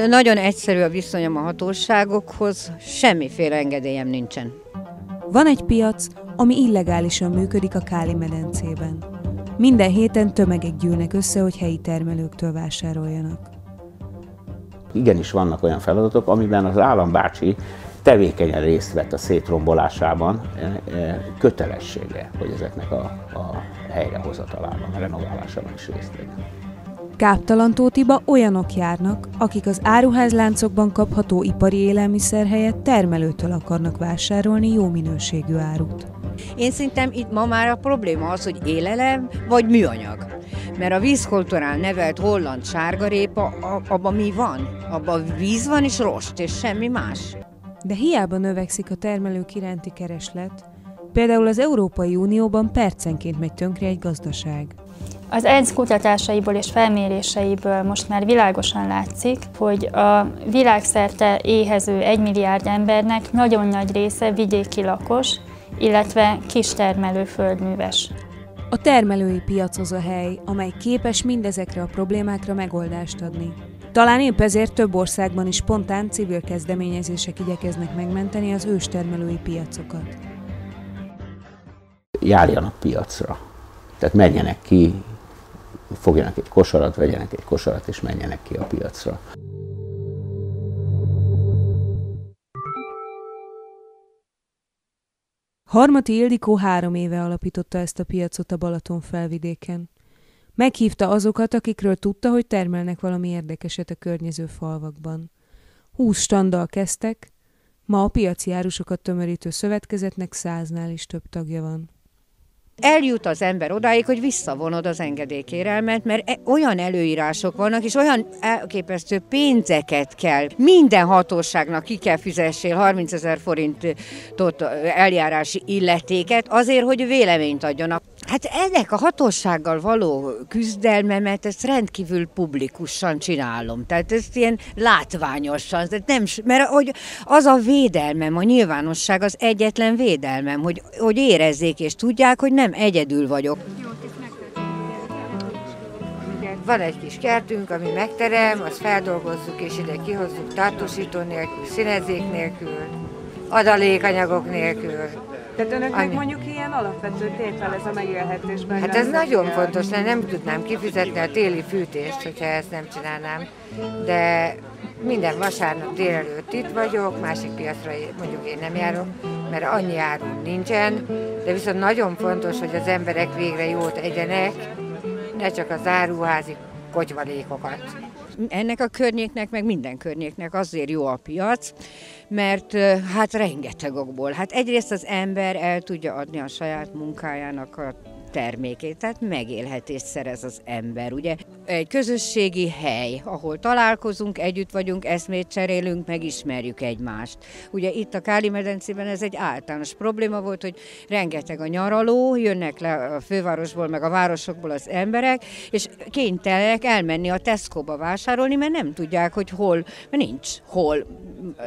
Nagyon egyszerű a viszonyom a hatóságokhoz, semmiféle engedélyem nincsen. Van egy piac, ami illegálisan működik a Káli-medencében. Minden héten tömegek gyűlnek össze, hogy helyi termelőktől vásároljanak. Igenis vannak olyan feladatok, amiben az állambácsi tevékenyen részt vett a szétrombolásában, kötelessége, hogy ezeknek a helyrehozatalában, a renoválásában is részt vegyen. Káptalantótiba olyanok járnak, akik az áruházláncokban kapható ipari élelmiszer helyett termelőtől akarnak vásárolni jó minőségű árut. Én szerintem itt ma már a probléma az, hogy élelem vagy műanyag. Mert a vízkultúrán nevelt holland sárgarépa, abban mi van? Abban víz van és rost, és semmi más. De hiába növekszik a termelők iránti kereslet, például az Európai Unióban percenként megy tönkre egy gazdaság. Az ENSZ kutatásaiból és felméréseiből most már világosan látszik, hogy a világszerte éhező 1 milliárd embernek nagyon nagy része vidéki lakos, illetve kistermelő földműves. A termelői piac az a hely, amely képes mindezekre a problémákra megoldást adni. Talán épp ezért több országban is spontán civil kezdeményezések igyekeznek megmenteni az őstermelői piacokat. Járjanak piacra, tehát menjenek ki, fogjanak egy kosarat, vegyenek egy kosarat és menjenek ki a piacra. Harmati Ildikó 3 éve alapította ezt a piacot a Balaton felvidéken. Meghívta azokat, akikről tudta, hogy termelnek valami érdekeset a környező falvakban. 20 standdal kezdtek, ma a piaci árusokat tömörítő szövetkezetnek 100-nál is több tagja van. Eljut az ember odáig, hogy visszavonod az engedélykérelmet, mert olyan előírások vannak, és olyan elképesztő pénzeket kell. Minden hatóságnak ki kell fizessél 30 000 forintot eljárási illetéket azért, hogy véleményt adjanak. Hát ennek a hatósággal való küzdelmemet, ezt rendkívül publikusan csinálom. Tehát ezt ilyen látványosan, tehát nem, mert hogy az a védelmem, a nyilvánosság az egyetlen védelmem, hogy érezzék és tudják, hogy nem egyedül vagyok. Van egy kis kertünk, ami megterem, azt feldolgozzuk és ide kihozzuk tartósító nélkül, színezék nélkül, adalékanyagok nélkül. Tehát önöknek mondjuk ilyen alapvető tétel ez a megélhetésben? Hát ez nagyon fontos, nem tudnám kifizetni a téli fűtést, hogyha ezt nem csinálnám. De minden vasárnap délelőtt itt vagyok, másik piacra mondjuk én nem járok, mert annyi áru nincsen, de viszont nagyon fontos, hogy az emberek végre jót egyenek, ne csak az áruházi kotyvalékokat. Ennek a környéknek, meg minden környéknek azért jó a piac, mert hát rengeteg okból. Hát egyrészt az ember el tudja adni a saját munkájának a termékét, tehát megélhetést szerez az ember, ugye? Egy közösségi hely, ahol találkozunk, együtt vagyunk, eszmét cserélünk, megismerjük egymást. Ugye itt a Káli-medencében ez egy általános probléma volt, hogy rengeteg a nyaraló, jönnek le a fővárosból, meg a városokból az emberek, és kénytelenek elmenni a Tesco-ba vásárolni, mert nem tudják, hogy hol, mert nincs hol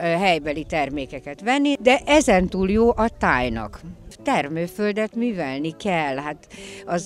helybeli termékeket venni, de ezen túl jó a tájnak. Termőföldet művelni kell, hát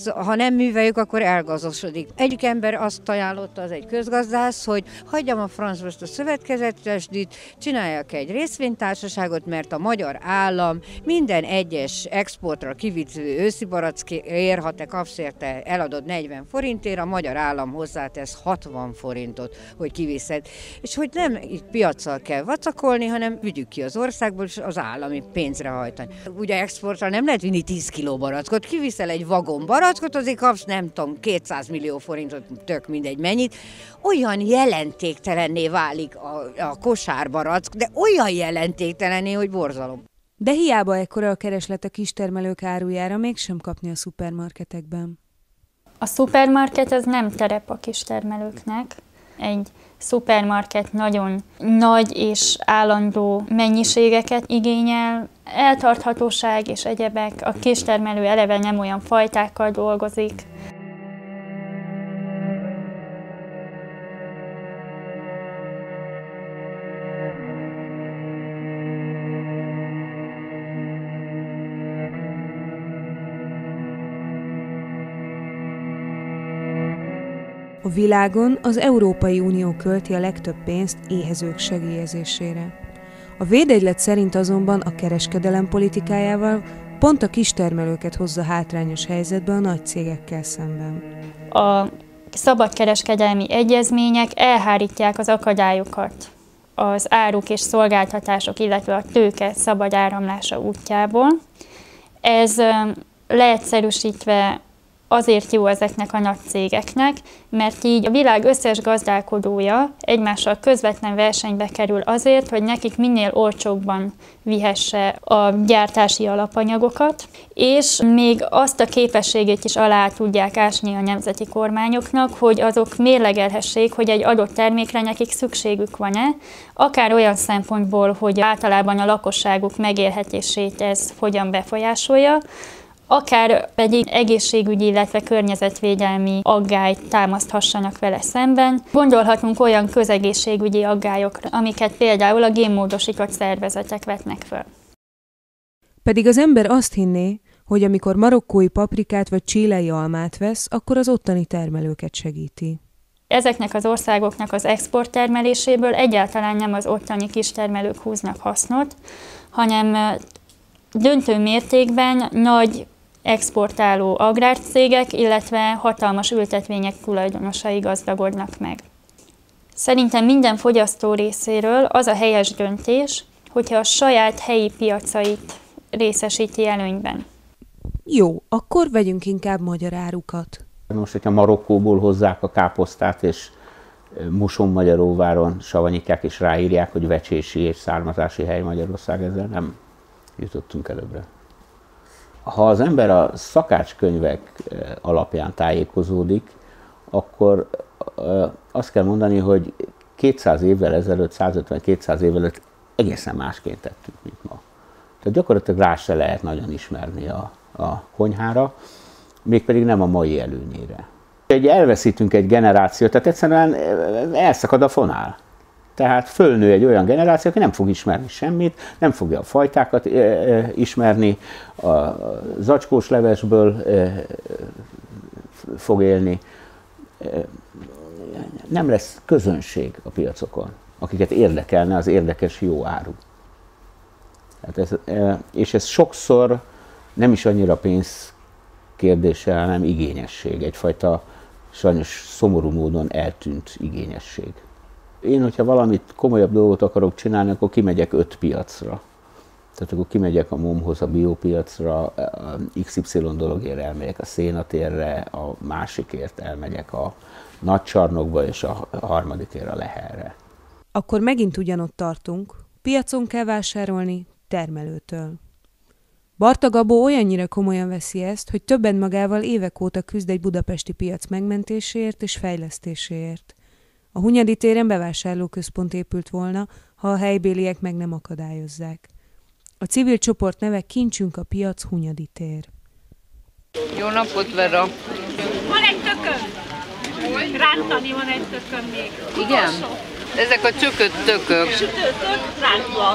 ha nem műveljük, akkor elgazosodik. Egyik ember azt ajánlotta, az egy közgazdász, hogy hagyjam a francba ezt a szövetkezetesdit, csináljak egy részvénytársaságot, mert a magyar állam minden egyes exportra kivitt őszi barackért, ha te kapsz érte, eladod 40 forintért, a magyar állam hozzátesz 60 forintot, hogy kiviszed. És hogy nem itt piaccal kell vacakolni, hanem vigyük ki az országból, és az állami pénzre hajtani. Ugye exportra nem lehet vinni 10 kiló barackot, kiviszel egy vagon barackot, azért kapsz, nem tudom, 200 millió forintot, tök mindegy mennyit. Olyan jelentéktelenné válik a kosárbarack, de olyan jelentéktelenné, hogy borzalom. De hiába ekkora a kereslet a kistermelők árujára, mégsem kapni a szupermarketekben. A szupermarket az nem terep a kistermelőknek. Egy szupermarket nagyon nagy és állandó mennyiségeket igényel, eltarthatóság és egyebek, a kistermelő eleve nem olyan fajtákkal dolgozik. A A világon az Európai Unió költi a legtöbb pénzt éhezők segélyezésére. A védegylet szerint azonban a kereskedelem politikájával pont a kistermelőket hozza hátrányos helyzetbe a nagy cégekkel szemben. A szabadkereskedelmi egyezmények elhárítják az akadályokat az áruk és szolgáltatások, illetve a tőke szabad áramlása útjából. Ez leegyszerűsítve azért jó ezeknek a nagy cégeknek, mert így a világ összes gazdálkodója egymással közvetlen versenybe kerül azért, hogy nekik minél olcsóbban vihesse a gyártási alapanyagokat, és még azt a képességét is alá tudják ásni a nemzeti kormányoknak, hogy azok mérlegelhessék, hogy egy adott termékre nekik szükségük van-e, akár olyan szempontból, hogy általában a lakosságuk megélhetését ez hogyan befolyásolja, akár pedig egészségügyi, illetve környezetvédelmi aggályt támaszthassanak vele szemben. Gondolhatunk olyan közegészségügyi aggályokra, amiket például a génmódosított szervezetek vetnek föl. Pedig az ember azt hinné, hogy amikor marokkói paprikát vagy chilei almát vesz, akkor az ottani termelőket segíti. Ezeknek az országoknak az exporttermeléséből egyáltalán nem az ottani kistermelők húznak hasznot, hanem döntő mértékben nagy exportáló agrárcégek, illetve hatalmas ültetvények tulajdonosai gazdagodnak meg. Szerintem minden fogyasztó részéről az a helyes döntés, hogyha a saját helyi piacait részesíti előnyben. Jó, akkor vegyünk inkább magyar árukat. Most, hogyha Marokkóból hozzák a káposztát, és Mosonmagyaróváron savanyítják és ráírják, hogy vecsési és származási hely Magyarország, ezzel nem jutottunk előbbre. Ha az ember a szakácskönyvek alapján tájékozódik, akkor azt kell mondani, hogy 200 évvel ezelőtt, 150-200 évvel ezelőtt egészen másként tettünk, mint ma. Tehát gyakorlatilag rá se lehet nagyon ismerni a konyhára, mégpedig nem a mai előnyére. Elveszítünk egy generációt, tehát egyszerűen elszakad a fonál. Tehát fölnő egy olyan generáció, aki nem fog ismerni semmit, nem fogja a fajtákat ismerni, a zacskós levesből fog élni. Nem lesz közönség a piacokon, akiket érdekelne az érdekes jó áru. És ez sokszor nem is annyira pénz kérdése, hanem igényesség, egyfajta sajnos szomorú módon eltűnt igényesség. Én, hogyha valamit komolyabb dolgot akarok csinálni, akkor kimegyek 5 piacra. Tehát akkor kimegyek a MOM-hoz, a biopiacra, a XY dologért elmegyek a Szénatérre, a másikért elmegyek a Nagycsarnokba, és a harmadikért a Leherre. Akkor megint ugyanott tartunk. Piacon kell vásárolni, termelőtől. Barta Gabó olyannyira komolyan veszi ezt, hogy többen magával évek óta küzd egy budapesti piac megmentéséért és fejlesztéséért. A Hunyadi téren bevásárlóközpont épült volna, ha a helybéliek meg nem akadályozzák. A civil csoport neve Kincsünk a piac Hunyadi tér. Jó napot, Vera! Van egy tököm! Rántani van egy tököm még. Igen? Ezek a csökött tökök. Sütőtök, rántva.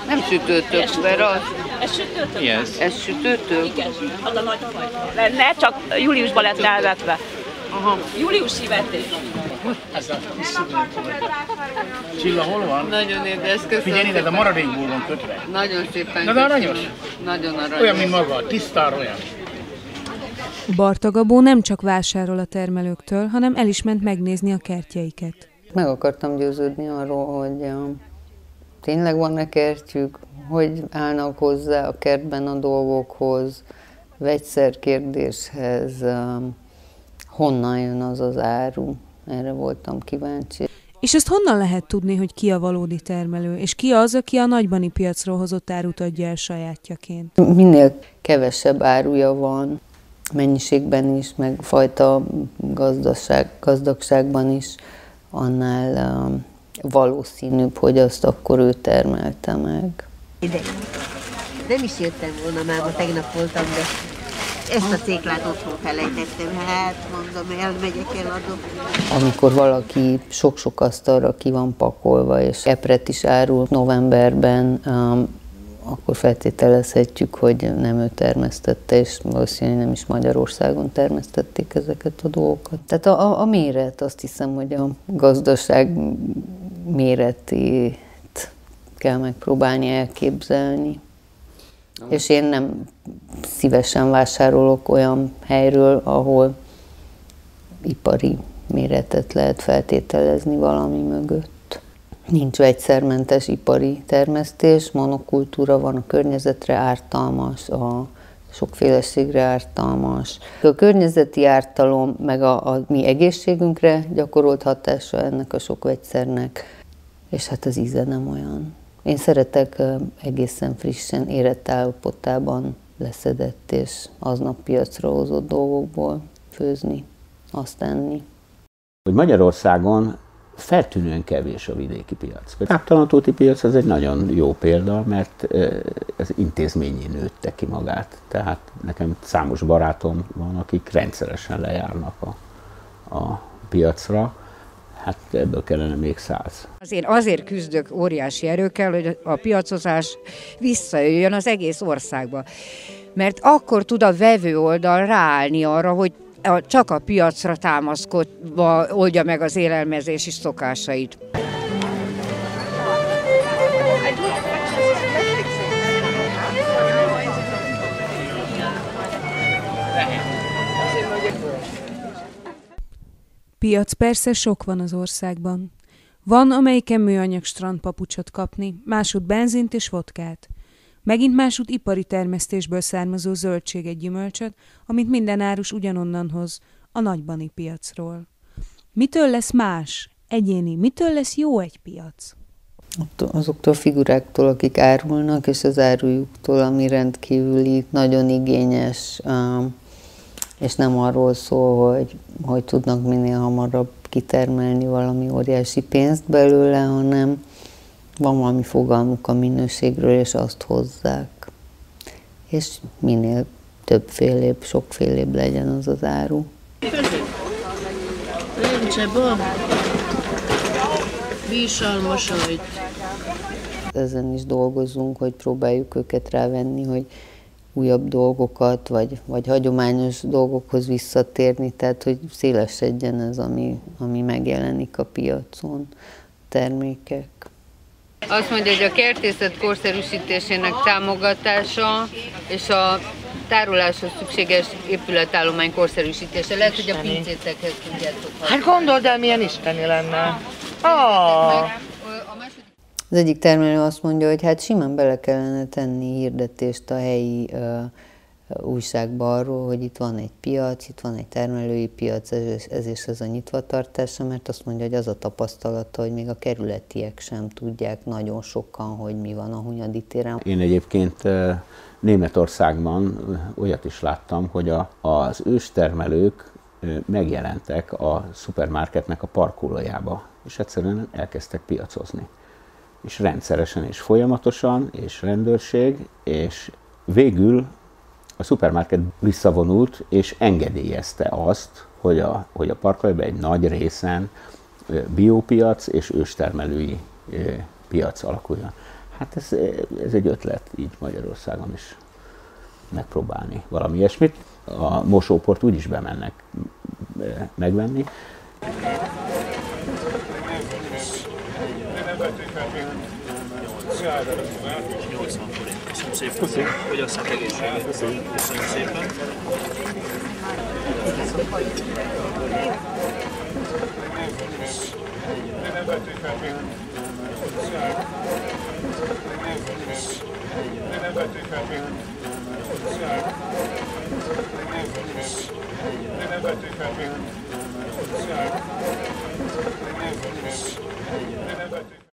Nem sütőtök, Vera. Ez sütőtök? Yes. Ez sütőtök? Igen, az a nagy lenne, csak júliusban lett elvetve. Aha. Júliusi vetés. Csilla, hol van? Nagyon édes, köszönöm. Figyelj, ez a maradékból van kötve. Nagyon szépen Na, de aranyos? Nagyon aranyos. Olyan, mint maga, tisztán olyan. Barta Gabó nem csak vásárol a termelőktől, hanem el is ment megnézni a kertjeiket. Meg akartam győződni arról, hogy tényleg van-e kertjük, hogy állnak hozzá a kertben a dolgokhoz, vegyszerkérdéshez, honnan jön az az áru. Erre voltam kíváncsi. És ezt honnan lehet tudni, hogy ki a valódi termelő, és ki az, aki a nagybani piacról hozott árut adja el sajátjaként? Minél kevesebb áruja van, mennyiségben is, meg fajta gazdagságban is, annál valószínűbb, hogy azt akkor ő termelte meg. Ide. Nem is jöttem volna, már ma tegnap voltam, de ezt a céklát otthon felejtettem. Hát mondom, elmegyek, eladom. Amikor valaki sok-sok asztalra ki van pakolva, és epret is árul novemberben, akkor feltételezhetjük, hogy nem ő termesztette, és valószínűleg nem is Magyarországon termesztették ezeket a dolgokat. Tehát a méret, azt hiszem, hogy a gazdaság méretét kell megpróbálni elképzelni. És én nem szívesen vásárolok olyan helyről, ahol ipari méretet lehet feltételezni valami mögött. Nincs vegyszermentes ipari termesztés, monokultúra van, a környezetre ártalmas, a sokféleségre ártalmas. A környezeti ártalom, meg a mi egészségünkre gyakorolt hatása ennek a sok vegyszernek, és hát az íze nem olyan. Én szeretek egészen frissen, érett állapotában leszedett és aznap piacra hozott dolgokból főzni, azt enni. Hogy Magyarországon feltűnően kevés a vidéki piac. A Táptalatóti piac az egy nagyon jó példa, mert ez intézményi nőtte ki magát. Tehát nekem számos barátom van, akik rendszeresen lejárnak a piacra. Hát ebből kellene még 100. Azért küzdök óriási erőkkel, hogy a piacozás visszajöjjön az egész országba. Mert akkor tud a vevő oldal ráállni arra, hogy csak a piacra támaszkodva oldja meg az élelmezési szokásait. Piac persze sok van az országban. Van, amelyiken műanyag strandpapucsot kapni, másút benzint és vodkát. Megint másút ipari termesztésből származó zöldséget, gyümölcsöt, amit minden árus ugyanonnan hoz, a nagybani piacról. Mitől lesz más, egyéni, mitől lesz jó egy piac? Azoktól a figuráktól, akik árulnak, és az árujuktól, ami rendkívüli, nagyon igényes, és nem arról szól, hogy tudnak minél hamarabb kitermelni valami óriási pénzt belőle, hanem van valami fogalmuk a minőségről, és azt hozzák. És minél többfélébb, sokfélébb legyen az az áru. Ezen is dolgozunk, hogy próbáljuk őket rávenni, hogy újabb dolgokat, vagy hagyományos dolgokhoz visszatérni, tehát hogy szélesedjen ez, ami megjelenik a piacon, termékek. Azt mondja, hogy a kertészet korszerűsítésének támogatása és a tároláshoz szükséges épületállomány korszerűsítése. Lehet, hogy a pincétekhez tudjátok. Hát gondold el, milyen isteni lenne. Az egyik termelő azt mondja, hogy hát simán bele kellene tenni hirdetést a helyi újságba arról, hogy itt van egy piac, itt van egy termelői piac, ez és ez a nyitvatartása, mert azt mondja, hogy az a tapasztalata, hogy még a kerületiek sem tudják nagyon sokan, hogy mi van a Hunyadi téren. Én egyébként Németországban olyat is láttam, hogy az őstermelők megjelentek a szupermarketnek a parkolójába, és egyszerűen elkezdtek piacozni. És rendszeresen, és folyamatosan, és rendőrség, és végül a szupermarket visszavonult, és engedélyezte azt, hogy a parkolóban egy nagy részen biopiac és őstermelői piac alakuljon. Hát ez egy ötlet így Magyarországon is megpróbálni valami ilyesmit. A mosóport úgyis bemennek megvenni. Köszönöm szépen, hogy aztán egészséget. Köszönöm szépen. Nem